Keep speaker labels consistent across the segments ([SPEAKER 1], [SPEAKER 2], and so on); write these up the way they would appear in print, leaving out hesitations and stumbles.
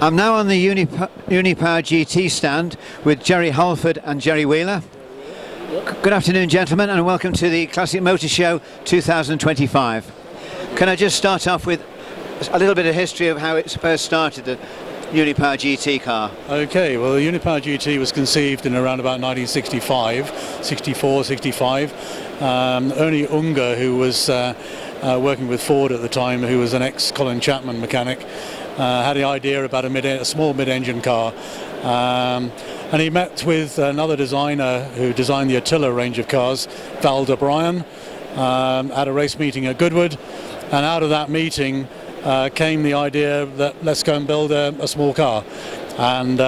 [SPEAKER 1] I'm now on the Unipower GT stand with Gerry Hulford and Gerry Wheeler. Good afternoon, gentlemen, and welcome to the Classic Motor Show 2025. Can I just start off with a little bit of history of how it first started, the Unipower GT car?
[SPEAKER 2] Okay, well, the Unipower GT was conceived in around about 1965, 64, 65. Ernie Unger, who was working with Ford at the time, who was an ex-Colin Chapman mechanic, had the idea about a small mid-engine car. And he met with another designer who designed the Attila range of cars, Dare-Bryan, at a race meeting at Goodwood. And out of that meeting came the idea that let's go and build a small car. And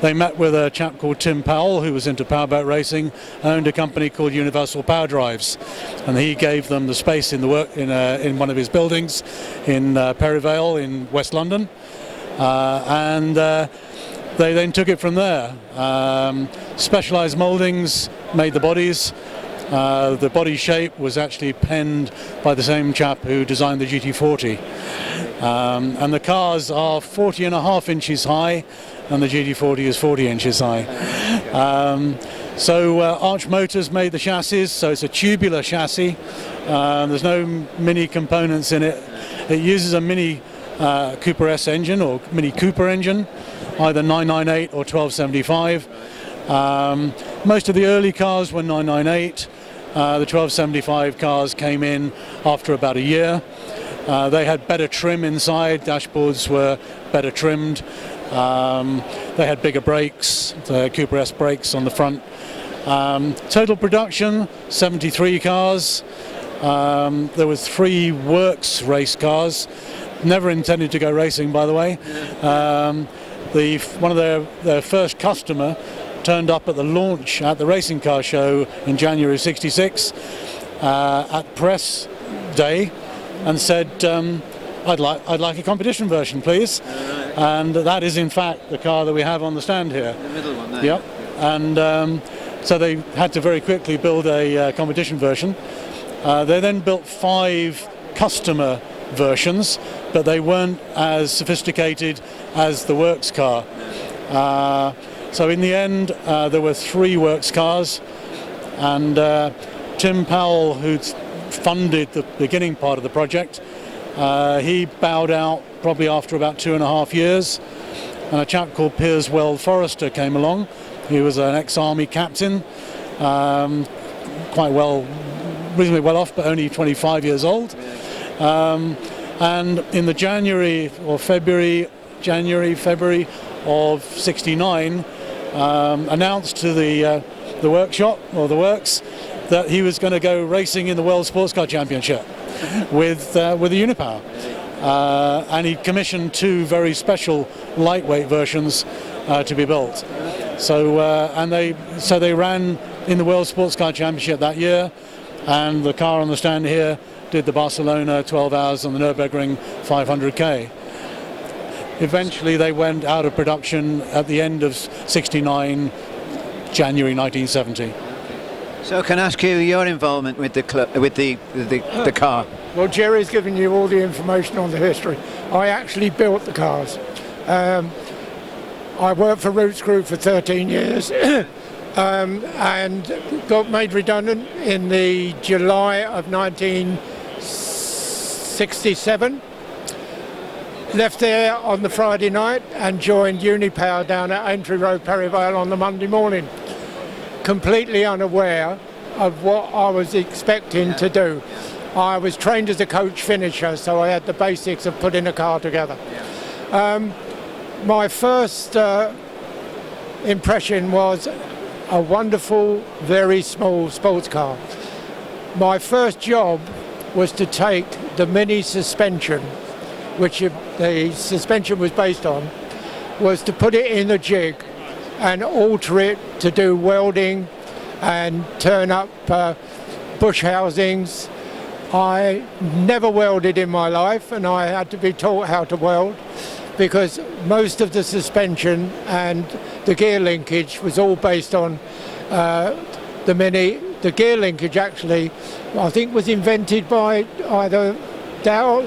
[SPEAKER 2] they met with a chap called Tim Powell, who was into powerboat racing, owned a company called Universal Power Drives, and he gave them the space in one of his buildings in Perivale in West London, and they then took it from there. Specialised mouldings made the bodies. The body shape was actually penned by the same chap who designed the GT40. And the cars are 40.5 inches high, and the GT40 is 40 inches high. So Arch Motors made the chassis, so it's a tubular chassis. There's no mini components in it. It uses a mini Cooper S engine or Mini Cooper engine, either 998 or 1275. Most of the early cars were 998. The 1275 cars came in after about a year. They had better trim inside, dashboards were better trimmed. They had bigger brakes, the Cooper S brakes on the front. Total production, 73 cars. There were 3 works race cars, never intended to go racing, by the way. One of their first customer turned up at the launch at the racing car show in January '66 at press day and said, I'd like a competition version, please. And that is in fact the car that we have on the stand here.
[SPEAKER 1] The middle one there.
[SPEAKER 2] Yep. And so they had to very quickly build a competition version. They then built 5 customer versions, but they weren't as sophisticated as the works car. So in the end, there were 3 works cars, and Tim Powell, who'd funded the beginning part of the project, he bowed out probably after about 2.5 years, and a chap called Piers Weld Forrester came along. He was an ex-army captain, reasonably well off, but only 25 years old. And in the January, February of '69, announced to the workshop or the works that he was going to go racing in the World Sports Car Championship with the Unipower, and he commissioned 2 very special lightweight versions to be built. So they ran in the World Sports Car Championship that year, and the car on the stand here did the Barcelona 12 hours on the Nürburgring 500k. Eventually they went out of production at the end of '69, January 1970.
[SPEAKER 1] So can I ask you your involvement with the car?
[SPEAKER 3] Well, Gerry's given you all the information on the history. I actually built the cars. I worked for Roots Group for 13 years and got made redundant in the July of 1967. Left there on the Friday night and joined Unipower down at Aintree Road, Perivale on the Monday morning, completely unaware of what I was expecting to do. I was trained as a coach finisher, so I had the basics of putting a car together. My first impression was a wonderful, very small sports car. My first job was to take the mini suspension, which the suspension was based on, was to put it in a jig and alter it to do welding and turn up bush housings. I never welded in my life, and I had to be taught how to weld because most of the suspension and the gear linkage was all based on the Mini. The gear linkage actually, I think, was invented by either Dellow.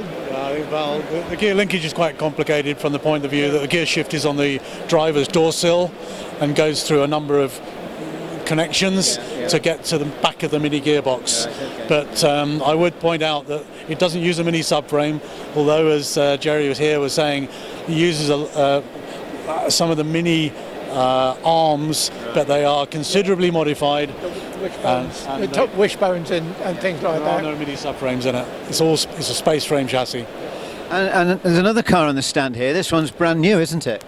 [SPEAKER 2] Well, the gear linkage is quite complicated from the point of view that the gear shift is on the driver's door sill and goes through a number of connections to get to the back of the mini gearbox. But I would point out that it doesn't use a mini subframe, although, as Gerry was here was saying, it uses some of the mini arms, but they are considerably modified.
[SPEAKER 3] The top wishbones and things like
[SPEAKER 2] there
[SPEAKER 3] that.
[SPEAKER 2] are no mini subframes in it. It's a space frame chassis.
[SPEAKER 1] And there's another car on the stand here. This one's brand new, isn't it?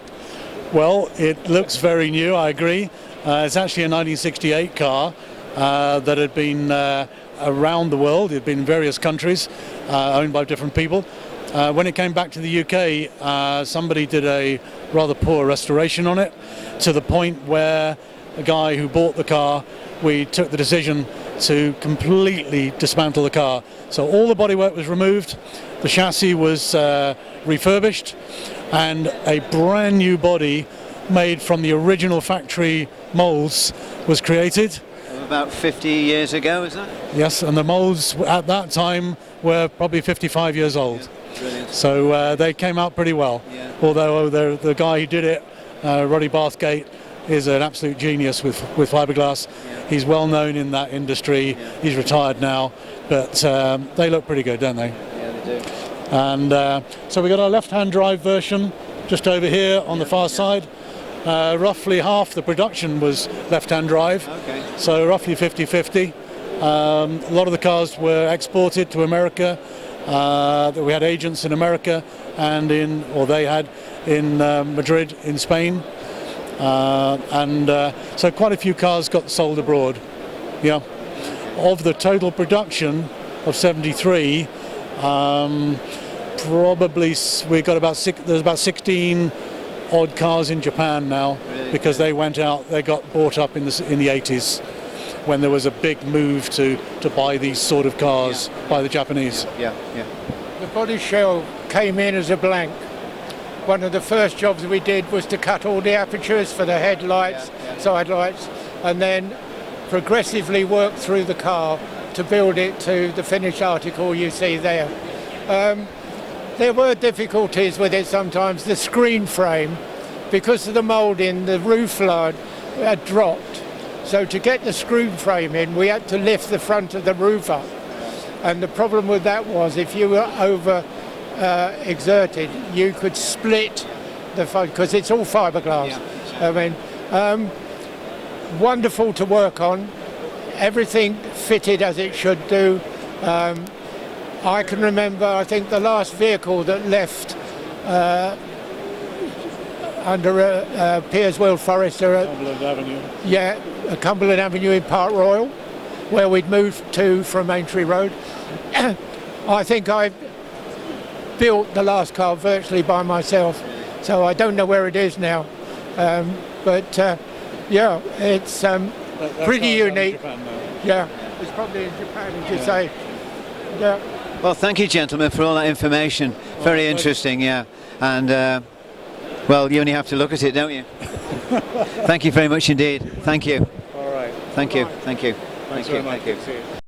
[SPEAKER 2] Well, it looks very new, I agree. It's actually a 1968 car that had been around the world. It had been in various countries, owned by different people. When it came back to the UK, somebody did a rather poor restoration on it, to the point where a guy who bought the car, we took the decision to completely dismantle the car. So all the bodywork was removed, the chassis was refurbished, and a brand new body made from the original factory moulds was created.
[SPEAKER 1] About 50 years ago, is that?
[SPEAKER 2] Yes, and the moulds at that time were probably 55 years old.
[SPEAKER 1] Brilliant.
[SPEAKER 2] So they came out pretty well.
[SPEAKER 1] Yeah.
[SPEAKER 2] Although the guy who did it, Roddy Bathgate, is an absolute genius with fiberglass.
[SPEAKER 1] Yeah.
[SPEAKER 2] He's well known in that industry.
[SPEAKER 1] Yeah.
[SPEAKER 2] He's retired now, but they look pretty good, don't they?
[SPEAKER 1] Yeah, they do.
[SPEAKER 2] And so we got our left-hand drive version just over here on the far side. Roughly half the production was left-hand drive,
[SPEAKER 1] Okay.
[SPEAKER 2] so roughly 50-50. A lot of the cars were exported to America. We had agents in America and they had in Madrid in Spain. So quite a few cars got sold abroad. Yeah. Of the total production of 73, probably we got there's about 16 odd cars in Japan now,
[SPEAKER 1] Really?
[SPEAKER 2] because they got bought up in the 80s when there was a big move to buy these sort of cars by the Japanese.
[SPEAKER 1] Yeah, yeah.
[SPEAKER 3] The body shell came in as a blank. One of the first jobs we did was to cut all the apertures for the headlights, side lights, and then progressively work through the car to build it to the finished article you see there. There were difficulties with it sometimes. The screen frame, because of the moulding, the roof line had dropped. So to get the screen frame in, we had to lift the front of the roof up. And the problem with that was if you were over exerted, you could split the because it's all fiberglass.
[SPEAKER 1] Yeah.
[SPEAKER 3] I mean, wonderful to work on. Everything fitted as it should do. I can remember, I think the last vehicle that left under Piers World Forester
[SPEAKER 2] Cumberland Avenue.
[SPEAKER 3] Cumberland Avenue in Park Royal, where we'd moved to from Aintree Road. I think I built the last car virtually by myself, so I don't know where it is now. But it's pretty unique. Yeah, it's probably in Japan, as you say. Yeah.
[SPEAKER 1] Well, thank you, gentlemen, for all that information. Very interesting, yeah. And, well, you only have to look at it, don't you? Thank you very much indeed. Thank you.
[SPEAKER 2] All right.
[SPEAKER 1] Thank you. Thank you.
[SPEAKER 2] Thanks
[SPEAKER 1] Thank you.
[SPEAKER 2] very much.
[SPEAKER 1] Thank you.
[SPEAKER 2] Good to see you.